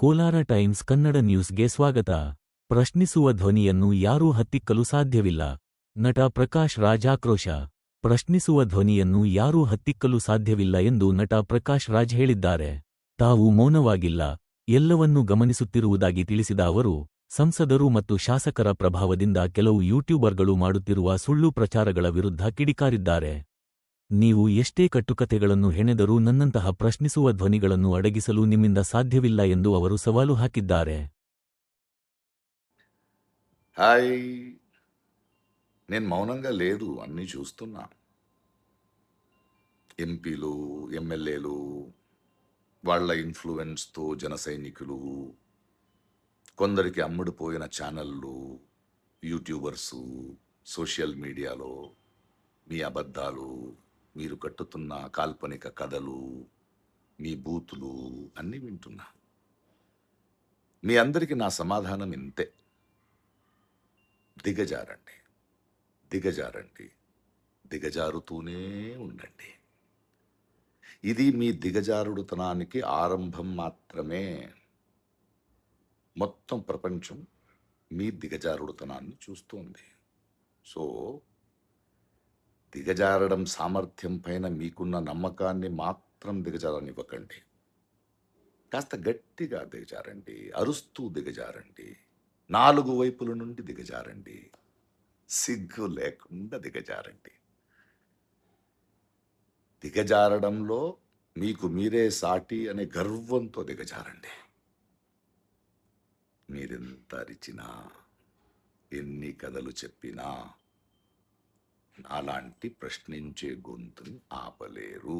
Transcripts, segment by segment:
Kolar times Kannada ನ್ಯೂಸ್ಗೆ ಸ್ವಾಗತ. ಪ್ರಶ್ನಿಸುವ ಧ್ವನಿಯನ್ನು ಯಾರೂ ಹತ್ತಿಕ್ಕಲು ಸಾಧ್ಯವಿಲ್ಲ. ನಟ ಪ್ರಕಾಶ್ ರಾಜ್ ಆಕ್ರೋಶ. ಪ್ರಶ್ನಿಸುವ ಧ್ವನಿಯನ್ನು ಯಾರೂ ಹತ್ತಿಕ್ಕಲು ಸಾಧ್ಯವಿಲ್ಲ ಎಂದು ನಟ ಪ್ರಕಾಶ್ ರಾಜ್ ಹೇಳಿದ್ದಾರೆ. ತಾವು ಮೌನವಾಗಿಲ್ಲ, ಎಲ್ಲವನ್ನೂ ಗಮನಿಸುತ್ತಿರುವುದಾಗಿ ತಿಳಿಸಿದ ಅವರು, ಸಂಸದರು ಮತ್ತು ಶಾಸಕರ ಪ್ರಭಾವದಿಂದ ಕೆಲವು ಯೂಟ್ಯೂಬರ್ಗಳು ಮಾಡುತ್ತಿರುವ ಸುಳ್ಳು ಪ್ರಚಾರಗಳ ವಿರುದ್ಧ ಕಿಡಿಕಾರಿದ್ದಾರೆ. ನೀವು ಎಷ್ಟೇ ಕಟ್ಟುಕತೆಗಳನ್ನು ಹೆಣೆದರೂ ನನ್ನಂತಹ ಪ್ರಶ್ನಿಸುವ ಧ್ವನಿಗಳನ್ನು ಅಡಗಿಸಲು ನಿಮ್ಮಿಂದ ಸಾಧ್ಯವಿಲ್ಲ ಎಂದು ಅವರು ಸವಾಲು ಹಾಕಿದ್ದಾರೆ. హాయ్, నేను మౌనంగా లేదు, అన్నీ చూస్తున్నా. ఎంపీలు, ఎమ్మెల్యేలు, వాళ్ళ ఇన్ఫ్లుయెన్స్తో జన సైనికులు, కొందరికి అమ్ముడుపోయిన ఛానళ్ళు, యూట్యూబర్సు, సోషల్ మీడియాలో మీ అబద్ధాలు, మీరు కట్టుతున్న కాల్పనిక కథలు, మీ బూతులు అన్నీ వింటున్నా. మీ అందరికీ నా సమాధానం ఇంతే: దిగజారండి, దిగజారండి, దిగజారుతూనే ఉండండి. ఇది మీ దిగజారుడుతనానికి ఆరంభం మాత్రమే. మొత్తం ప్రపంచం మీ దిగజారుడుతనాన్ని చూస్తోంది. సో దిగజారడం సామర్థ్యం పైన మీకున్న నమ్మకాన్ని మాత్రం దిగజారనివ్వకండి. కాస్త గట్టిగా దిగజారండి, అరుస్తూ దిగజారండి, 4 వైపుల నుండి దిగజారండి, సిగ్గు లేకుండా దిగజారండి. దిగజారడంలో మీకు మీరే సాటి అనే గర్వంతో దిగజారండి. మీరెంత అరిచినా, ఎన్ని కథలు చెప్పినా అలాంటి ప్రశ్నించే గొంతుని ఆపలేరు.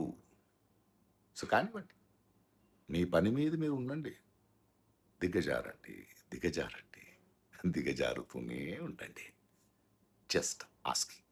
సో కానివ్వండి, మీ పని మీద మీరు ఉండండి. దిగజారండి, దిగజారండి, దిగజారుతూనే ఉండండి. Just asking.